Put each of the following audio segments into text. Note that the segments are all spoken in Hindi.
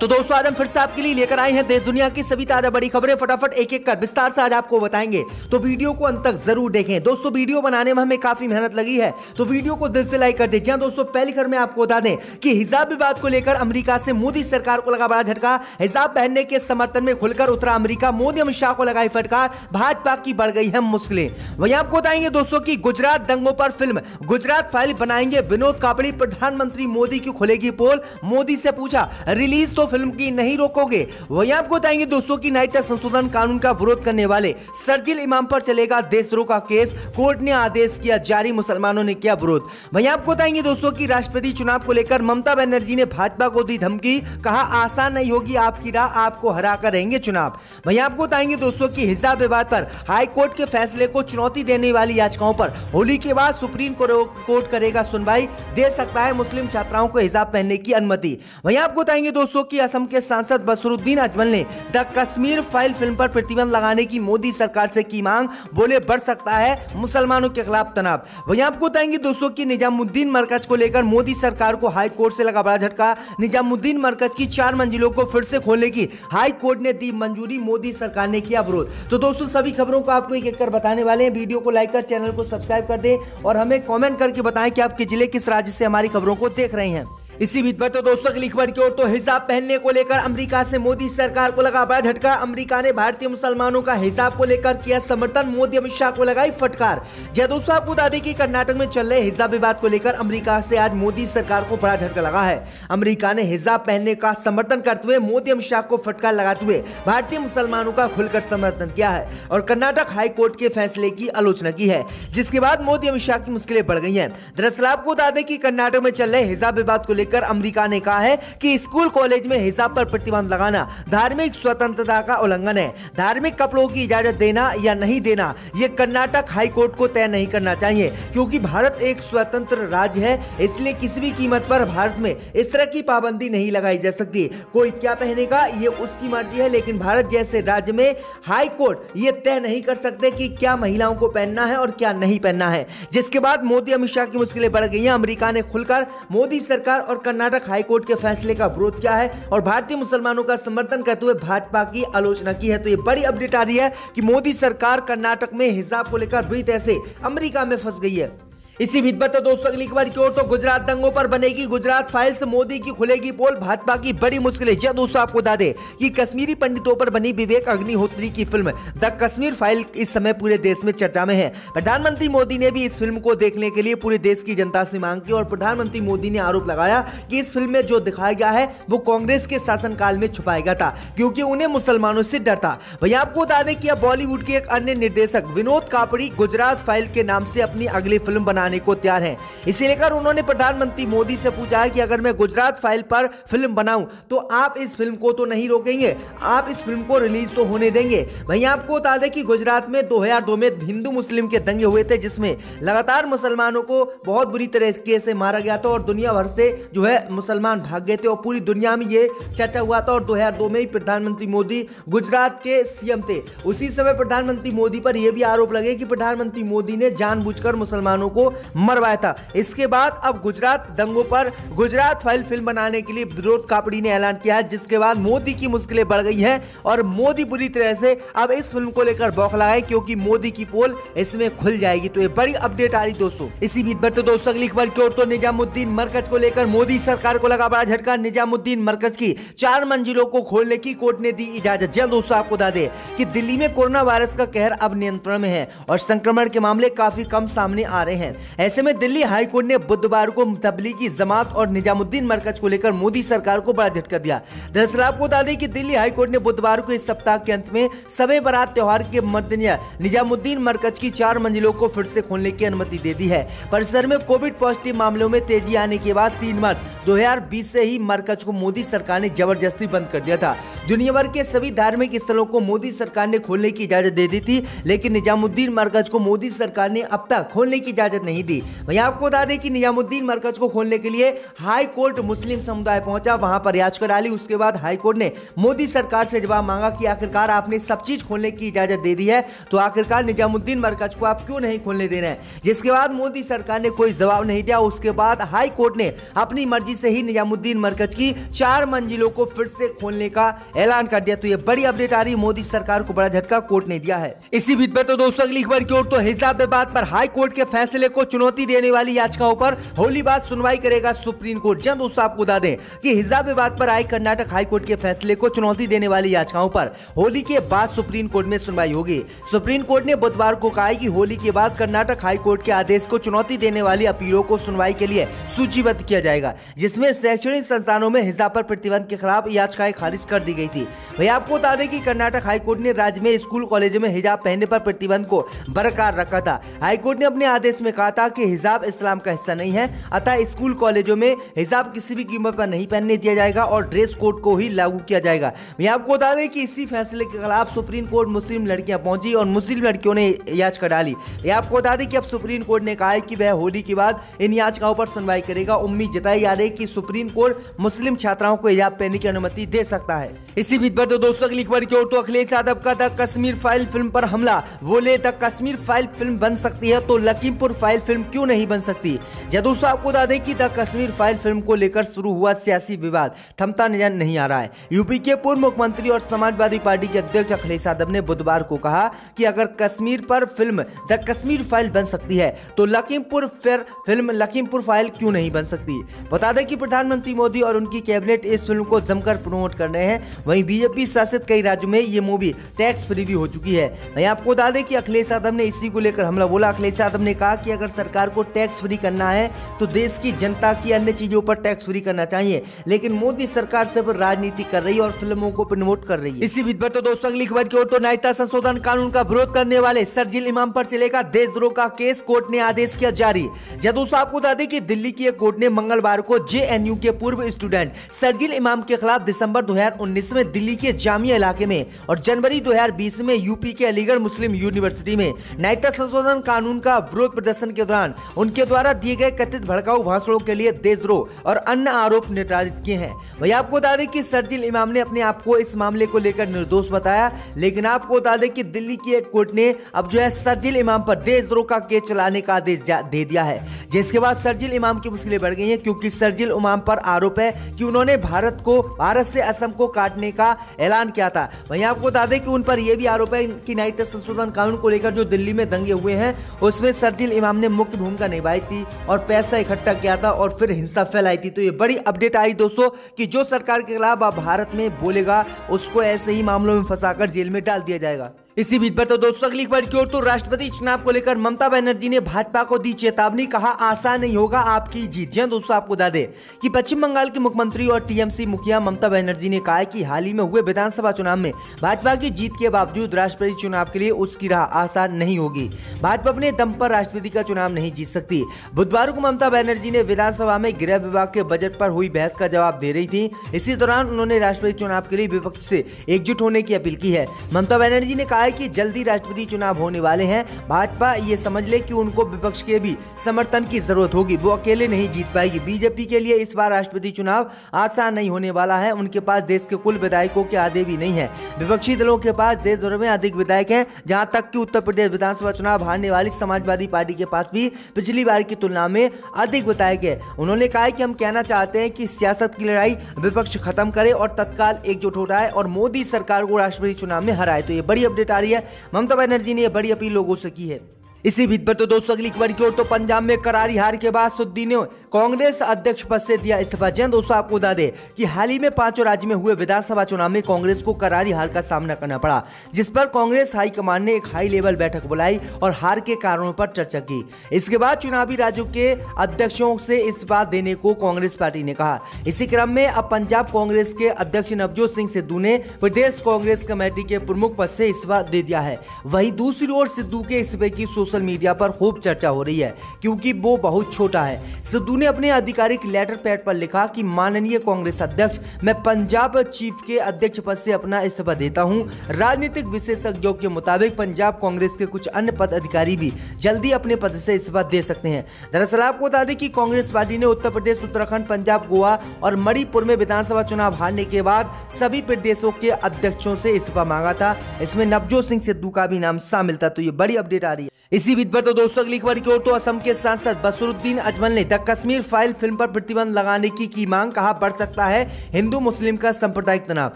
तो दोस्तों आज हम फिर से आपके लिए लेकर आए हैं देश दुनिया की सभी ताजा बड़ी खबरें, फटाफट एक एक कर विस्तार से आज आपको बताएंगे। तो वीडियो को अंत तक जरूर देखें। दोस्तों वीडियो बनाने में हमें काफी मेहनत लगी है, तो वीडियो को दिल से लाइक कर दीजिए। दोस्तों पहली खबर में आपको बता दें कि हिजाब विवाद को लेकर अमेरिका से मोदी सरकार को लगा बड़ा झटका। हिजाब पहनने के समर्थन में खुलकर उतरा अमेरिका, मोदी अमित शाह को लगाई फटकार, भाजपा की बढ़ गई है मुश्किलें। वहीं आपको बताएंगे दोस्तों की गुजरात दंगों पर फिल्म गुजरात फाइल बनाएंगे विनोद कापड़ी, प्रधानमंत्री मोदी की खुलेगी पोल, मोदी से पूछा रिलीज तो फिल्म की नहीं रोकोगे। वहीं आपको बताएंगे दोस्तों की नागरिकता संशोधन कानून का विरोध करने वाले शर्जील इमाम पर चलेगा देशद्रोह का केस, कोर्ट ने आदेश किया जारी, मुसलमानों ने किया विरोध। वहीं आपको बताएंगे दोस्तों की राष्ट्रपति चुनाव को लेकर ममता बनर्जी ने भाजपा को दी धमकी, कहा आसान नहीं होगी आपकी राह, आपको हराकर रहेंगे चुनाव। वहीं आपको बताएंगे दोस्तों की हिजाब विवाद पर हाई कोर्ट के फैसले को चुनौती देने वाली याचिकाओं पर होली के बाद सुप्रीम कोर्ट करेगा सुनवाई, दे सकता है मुस्लिम छात्राओं को हिजाब पहनने की अनुमति। वहीं आपको बताएंगे दोस्तों की असम के सांसद बसरुद्दीन अजमल ने द कश्मीर फाइल फिल्म पर प्रतिबंध लगाने की मोदी सरकार से की मांग, बोले बढ़ सकता है मुसलमानों के खिलाफ तनाव। वहीं आपको बताएंगे दोस्तों की निजामुद्दीन मरकज को लेकर मोदी सरकार को हाई कोर्ट से लगा बड़ा झटका। निजामुद्दीन मरकज की 4 मंजिलों को फिर से खोलने की हाई कोर्ट ने दी मंजूरी, मोदी सरकार ने किया विरोध। तो दोस्तों सभी खबरों को आपको एक एक कर बताने वाले हैं। वीडियो को लाइक कर चैनल को सब्सक्राइब कर दें और हमें कमेंट करके बताएं कि आपके जिले किस राज्य से हमारी खबरों को देख रहे हैं। इसी बीच पर तो दोस्तों अगली खबर की ओर, तो हिजाब पहनने को लेकर अमेरिका से मोदी सरकार को लगा बड़ा झटका। अमेरिका ने भारतीय मुसलमानों का हिजाब को लेकर किया समर्थन, मोदी अमित शाह को लगाई फटकार। जय दोस्तों आपको बता दें कि कर्नाटक में चल रहे हिजाब विवाद को लेकर अमेरिका से आज मोदी सरकार को बड़ा झटका लगा है। अमेरिका ने हिजाब पहनने का समर्थन करते हुए मोदी अमित शाह को फटकार लगाते हुए भारतीय मुसलमानों का खुलकर समर्थन किया है और कर्नाटक हाई कोर्ट के फैसले की आलोचना की है, जिसके बाद मोदी अमित शाह की मुश्किलें बढ़ गई हैं। दरअसल आपको बता दें कि कर्नाटक में चल रहे हिजाब विवाद को अमेरिका ने कहा है कि स्कूल कॉलेज में हिजाब पर प्रतिबंध लगाना धार्मिक स्वतंत्रता का उल्लंघन है। धार्मिक कपड़ों की इजाजत देना या नहीं देना यह कर्नाटक हाई कोर्ट को तय नहीं करना चाहिए, क्योंकि भारत एक स्वतंत्र राज्य है, इसलिए किसी भी कीमत पर भारत में इस तरह की पाबंदी नहीं लगाई जा सकती। कोई क्या पहनेगा ये उसकी मर्जी है, लेकिन भारत जैसे राज्य में हाई कोर्ट ये तय नहीं कर सकते कि क्या महिलाओं को पहनना है और क्या नहीं पहनना है। जिसके बाद मोदी अमित शाह की मुश्किलें बढ़ गई हैं। अमेरिका ने खुलकर मोदी सरकार और कर्नाटक हाई कोर्ट के फैसले का विरोध किया है और भारतीय मुसलमानों का समर्थन करते हुए भाजपा की आलोचना की है। तो ये बड़ी अपडेट आ रही है कि मोदी सरकार कर्नाटक में हिजाब को लेकर बुरी तरह से अमेरिका में फंस गई है। इसी बीच पर तो दोस्तों अगली खबर की ओर, तो गुजरात दंगों पर बनेगी गुजरात फाइल्स, मोदी की खुलेगी पोल, भाजपा की बड़ी मुश्किलें। जय दोस्तों आपको बता दें कि कश्मीरी पंडितों पर बनी विवेक अग्निहोत्री की फिल्म द कश्मीर फाइल इस समय पूरे देश में चर्चा में है। प्रधानमंत्री मोदी ने भी इस फिल्म को देखने के लिए पूरे देश की जनता से मांग की और प्रधानमंत्री मोदी ने आरोप लगाया कि इस फिल्म में जो दिखाया गया है वो कांग्रेस के शासनकाल में छुपाया गया था, क्योंकि उन्हें मुसलमानों से डर था। वहीं आपको बता दें कि बॉलीवुड के एक अन्य निर्देशक विनोद कापड़ी गुजरात फाइल के नाम से अपनी अगली फिल्म बनाने को तैयार हैं। इसे लेकर उन्होंने प्रधानमंत्री मोदी से पूछा है कि अगर मैं गुजरात फाइल पर फिल्म बनाऊं तो आप इस फिल्म को तो नहीं रोकेंगे, आप इस फिल्म को रिलीज तो होने देंगे। वहीं आपको बता दें कि गुजरात में 2002 में हिंदू मुस्लिम के दंगे हुए थे, जिसमें लगातार मुसलमानों को बहुत बुरी तरीके से मारा गया था और दुनिया भर से जो है मुसलमान भाग गए थे और पूरी दुनिया में ये चर्चा हुआ था। और 2002 में ही प्रधानमंत्री मोदी गुजरात के सीएम थे। उसी समय प्रधानमंत्री मोदी पर यह भी आरोप लगे कि प्रधानमंत्री मोदी ने जानबूझकर मुसलमानों को मरवाया था। इसके बाद अब गुजरात दंगों पर गुजरात फाइल फिल्म बनाने के लिए विनोद कापड़ी ने ऐलान किया है, जिसके बाद मोदी की मुश्किलें बढ़ गई हैं और मोदी बुरी तरह से अब इस फिल्म को लेकर बौखला है, क्योंकि मोदी की पोल इसमें खुल जाएगी। तो ये बड़ी अपडेट आ रही दोस्तों। इसी बीच पर तो दोस्तों अगली खबर की ओर, तो निजामुद्दीन मरकज को लेकर मोदी सरकार को लगा बड़ा झटका। निजामुद्दीन मरकज की 4 मंजिलों को खोलने की कोर्ट ने दी इजाजत। जल्द दोस्तों आपको बता दें कि दिल्ली में कोरोना वायरस का कहर अब नियंत्रण में है और संक्रमण के मामले काफी कम सामने आ रहे हैं। ऐसे में दिल्ली हाई कोर्ट ने बुधवार को तबलीगी जमात और निजामुद्दीन मरकज को लेकर मोदी सरकार को बड़ा झटका दिया। दरअसल आपको बता दें कि दिल्ली हाई कोर्ट ने बुधवार को इस सप्ताह के अंत में शब बारात त्योहार के मद्देनजर निजामुद्दीन मरकज की 4 मंजिलों को फिर से खोलने की अनुमति दे दी है। परिसर में कोविड पॉजिटिव मामलों में तेजी आने के बाद 3 मार्च 2020 से ही मरकज को मोदी सरकार ने जबरदस्ती बंद कर दिया था। दुनिया भर के सभी धार्मिक स्थलों को मोदी सरकार ने खोलने की इजाजत दे दी थी, लेकिन निजामुद्दीन मरकज को मोदी सरकार ने अब तक खोलने की इजाजत नहीं दी। वहीं आपको बता दें कि निजामुद्दीन मरकज को खोलने के लिए हाई कोर्ट मुस्लिम समुदाय पहुंचा, वहां पर याचिका डाली। उसके बाद हाई कोर्ट ने मोदी सरकार से जवाब मांगा कि आखिरकार आपने सब चीज खोलने की इजाजत दे दी है, तो आखिरकार निजामुद्दीन मरकज को आप क्यों नहीं खोलने दे रहे हैं। जिसके बाद मोदी सरकार ने कोई जवाब नहीं दिया। उसके बाद हाई कोर्ट ने अपनी मर्जी से ही निजामुद्दीन मरकज की 4 मंजिलों को फिर से खोलने का ऐलान कर दिया। तो ये बड़ी अपडेट आ रही है, मोदी सरकार को बड़ा झटका कोर्ट ने दिया है। इसी बीच पर तो दोस्तों अगली खबर की ओर, तो हिजाब विवाद पर हाई कोर्ट के फैसले को चुनौती देने वाली याचिकाओं पर होली बाद सुनवाई करेगा सुप्रीम कोर्ट। जल्द दोस्तों आपको बता दें कि हिजाब विवाद पर आई कर्नाटक हाई कोर्ट के फैसले को चुनौती देने वाली याचिकाओं पर होली के बाद सुप्रीम कोर्ट में सुनवाई होगी। सुप्रीम कोर्ट ने बुधवार को कहा कि होली के बाद कर्नाटक हाई कोर्ट के आदेश को चुनौती देने वाली अपीलों को सुनवाई के लिए सूचीबद्ध किया जाएगा, जिसमें शैक्षणिक संस्थानों में हिजाब पर प्रतिबंध के खिलाफ याचिकाएं खारिज कर दी गई थी। वहीं आपको बता दें कि कर्नाटक हाई कोर्ट ने राज्य में स्कूल कॉलेजों में हिजाब पहनने पर प्रतिबंध को बरकरार रखा था। हाई कोर्ट ने अपने आदेश में कहा था कि हिजाब इस्लाम का हिस्सा नहीं है, अतः स्कूल कॉलेजों में हिजाब किसी भी कीमत पर नहीं पहनने दिया जाएगा और ड्रेस कोड को ही लागू किया जाएगा। मैं आपको बता दें कि इसी फैसले के खिलाफ सुप्रीम कोर्ट मुस्लिम लड़कियां पहुंची और मुस्लिम लड़कियों ने याचिका डाली। ये आपको बता दें कि अब सुप्रीम कोर्ट ने कहा है कि वह होली के बाद इन याचिकाओं पर सुनवाई करेगा। उम्मीद जताई जा रही है कि सुप्रीम कोर्ट मुस्लिम छात्राओं को हिजाब पहनने की अनुमति दे सकता है। इसी बीच पर तो दोस्तों अगली खबर की ओर, तो अखिलेश यादव का द कश्मीर फाइल फिल्म पर हमला। बोले द कश्मीर फाइल फिल्म बन सकती है तो लखीमपुर फाइल फिल्म क्यों नहीं बन सकती। दोस्तों आपको बता दें कि द कश्मीर फाइल फिल्म को लेकर शुरू हुआ सियासी विवाद थमता नजर नहीं आ रहा है। यूपी के पूर्व मुख्यमंत्री और समाजवादी पार्टी के अध्यक्ष अखिलेश यादव ने बुधवार को कहा कि अगर कश्मीर पर फिल्म द कश्मीर फाइल बन सकती है तो लखीमपुर फिल्म लखीमपुर फाइल क्यों नहीं बन सकती। बता दें कि प्रधानमंत्री मोदी और उनकी कैबिनेट इस फिल्म को जमकर प्रमोट कर रहे हैं। वहीं बीजेपी शासित कई राज्यों में ये मूवी टैक्स फ्री भी हो चुकी है। वहीं आपको बता दें कि अखिलेश यादव ने इसी को लेकर हमला बोला। अखिलेश यादव ने कहा कि अगर सरकार को टैक्स फ्री करना है तो देश की जनता की अन्य चीजों पर टैक्स फ्री करना चाहिए, लेकिन मोदी सरकार सिर्फ राजनीति कर रही है और फिल्मों को प्रमोट कर रही है। इसी बीच पर तो दोस्तों अगली खबर की ओर, तो नागरिकता संशोधन कानून का विरोध करने वाले शरजील इमाम पर चलेगा देशद्रोह का केस, कोर्ट ने आदेश किया जारी। दोस्तों आपको बता दें कि दिल्ली की एक कोर्ट ने मंगलवार को जेएनयू के पूर्व स्टूडेंट शरजील इमाम के खिलाफ दिसंबर 2019 में दिल्ली के जामिया इलाके में और जनवरी 2020 में यूपी के अलीगढ़ मुस्लिम यूनिवर्सिटी में नागरिकता संशोधन कानून का विरोध प्रदर्शन के दौरान उनके द्वारा दिए गए कथित भड़काऊ भाषणों के लिए देशद्रोह और अन्य आरोप निर्धारित किए हैं। वही आपको बता दें कि शरजील इमाम ने अपने आप को इस मामले को लेकर निर्दोष बताया, लेकिन आपको बता दें कि दिल्ली की एक कोर्ट ने अब जो है शरजील इमाम पर देशद्रोह का केस चलाने का आदेश दे दिया है। जिसके बाद शरजील इमाम की मुश्किलें बढ़ गई हैं, क्योंकि शरजील इमाम पर आरोप है कि उन्होंने भारत से असम को काटने का ऐलान किया था। वहीं आपको बता दें कि उन पर यह भी आरोप है कि नागरिकता संशोधन कानून को लेकर जो दिल्ली में दंगे हुए हैं उसमें शरजील इमाम ने मुख्य भूमिका निभाई थी और पैसा इकट्ठा किया था और फिर हिंसा फैलाई थी। तो ये बड़ी अपडेट आई दोस्तों कि जो सरकार के खिलाफ अब भारत में बोलेगा उसको ऐसे ही मामलों में फंसाकर जेल में डाल दिया जाएगा। इसी बीच पर तो दोस्तों अगली खबर की ओर, तो राष्ट्रपति चुनाव को लेकर ममता बनर्जी ने भाजपा को दी चेतावनी, कहा आसान नहीं होगा आपकी जीत। दोस्तों आपको बता दें कि पश्चिम बंगाल की मुख्यमंत्री और टीएमसी मुखिया ममता बनर्जी ने कहा है कि हाल ही में हुए विधानसभा चुनाव में भाजपा की जीत के बावजूद राष्ट्रपति चुनाव के लिए उसकी राह आसान नहीं होगी। भाजपा अपने दम पर राष्ट्रपति का चुनाव नहीं जीत सकती। बुधवार को ममता बनर्जी ने विधानसभा में गृह विभाग के बजट पर हुई बहस का जवाब दे रही थी। इसी दौरान उन्होंने राष्ट्रपति चुनाव के लिए विपक्ष से एकजुट होने की अपील की है। ममता बनर्जी ने कहा कि जल्दी राष्ट्रपति चुनाव होने वाले हैं, भाजपा ये समझ ले कि उनको विपक्ष के भी समर्थन की जरूरत होगी, वो अकेले नहीं जीत पाएगी। बीजेपी के लिए इस बार राष्ट्रपति चुनाव आसान नहीं होने वाला है। उनके पास देश के कुल विधायकों के आधे भी नहीं है। विपक्षी दलों के पास देश भर में अधिक विधायक हैं, जहां तक कि उत्तर प्रदेश विधानसभा चुनाव हारने वाली समाजवादी पार्टी के पास भी पिछली बार की तुलना में अधिक विधायक है। उन्होंने कहा कि हम कहना चाहते हैं कि सियासत की लड़ाई विपक्ष खत्म करे और तत्काल एकजुट हो जाए और मोदी सरकार को राष्ट्रपति चुनाव में हराए। तो ये बड़ी अपडेट आ रही है, ममता बनर्जी ने यह बड़ी अपील लोगों से की है। इसी बीच पर तो दोस्तों अगली खबर की ओर, तो पंजाब में करारी हार के बाद सुद्दी ने कांग्रेस अध्यक्ष पद से दिया इस्तीफा। दोस्तों आपको बता दें कि हाल ही में 5 राज्य में हुए विधानसभा चुनाव में कांग्रेस को करारी हार का सामना करना पड़ा, जिस पर कांग्रेस हाईकमान ने एक हाई लेवल बैठक बुलाई और हार के कारणों पर चर्चा की। इसके बाद चुनावी राज्यों के अध्यक्षों से इस्तीफा देने को कांग्रेस पार्टी ने कहा। इसी क्रम में अब पंजाब कांग्रेस के अध्यक्ष नवजोत सिंह सिद्धू ने प्रदेश कांग्रेस कमेटी के प्रमुख पद से इस्तीफा दे दिया है। वहीं दूसरी ओर सिद्धू के इस्तीफे की सोशल मीडिया पर खूब चर्चा हो रही है क्योंकि वो बहुत छोटा है। सिद्धू ने अपने आधिकारिक लेटर पैड पर लिखा कि माननीय कांग्रेस अध्यक्ष, मैं पंजाब चीफ के अध्यक्ष पद से अपना इस्तीफा देता हूं। राजनीतिक विशेषज्ञों के मुताबिक पंजाब कांग्रेस के कुछ अन्य पदाधिकारी भी जल्दी अपने पद से इस्तीफा दे सकते हैं। दरअसल आपको बता दें कि कांग्रेस पार्टी ने उत्तर प्रदेश, उत्तराखंड, पंजाब, गोवा और मणिपुर में विधानसभा चुनाव हारने के बाद सभी प्रदेशों के अध्यक्षों से इस्तीफा मांगा था। इसमें नवजोत सिंह सिद्धू का भी नाम शामिल था। तो ये बड़ी अपडेट आ रही है। इसी बीच पर तो दोस्तों अगली खबर की ओर तो असम के सांसद बसरुद्दीन अजमल ने द कश्मीर फाइल फिल्म पर प्रतिबंध लगाने की मांग, कहा बढ़ सकता है हिंदू मुस्लिम का सांप्रदायिक तनाव।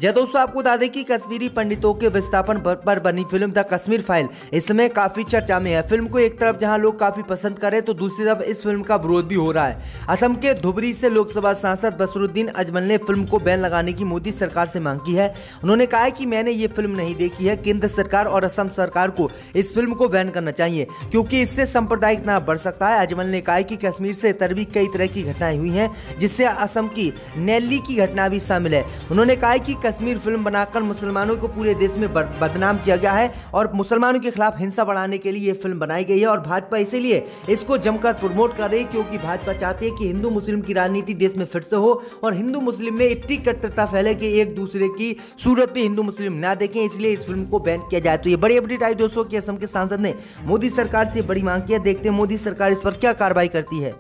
जय दोस्तों, आपको बता दें कि कश्मीरी पंडितों के विस्थापन पर बनी फिल्म द कश्मीर फाइल इस समय काफी चर्चा में है। फिल्म को एक तरफ जहां लोग काफी पसंद कर रहे हैं तो दूसरी तरफ इस फिल्म का विरोध भी हो रहा है। असम के धुबरी से लोकसभा सांसद बसरुद्दीन अजमल ने फिल्म को बैन लगाने की मोदी सरकार से मांग की है। उन्होंने कहा है कि मैंने ये फिल्म नहीं देखी है, केंद्र सरकार और असम सरकार को इस फिल्म को बैन करना चाहिए क्योंकि इससे सांप्रदायिक तनाव बढ़ सकता है। अजमल ने कहा कि कश्मीर से इतर भी कई तरह की घटनाएं हुई हैं, जिससे असम की नैली की घटना भी शामिल है। उन्होंने कहा कि कश्मीर फिल्म बनाकर मुसलमानों को पूरे देश में बदनाम किया गया है और मुसलमानों के खिलाफ हिंसा बढ़ाने के लिए ये फिल्म बनाई गई है और भाजपा इसीलिए इसको जमकर प्रमोट कर रही है क्योंकि भाजपा चाहती है कि हिंदू मुस्लिम की राजनीति देश में फिर से हो और हिंदू मुस्लिम में इतनी कट्टरता फैले कि एक दूसरे की सूरत पे हिंदू मुस्लिम ना देखें, इसलिए इस फिल्म को बैन किया जाए। तो ये बड़ी अपडेट आई दोस्तों कि असम के सांसद ने मोदी सरकार से बड़ी मांग की है। देखते हैं मोदी सरकार इस पर क्या कार्रवाई करती है।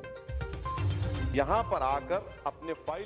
यहां पर आकर अपने फाइल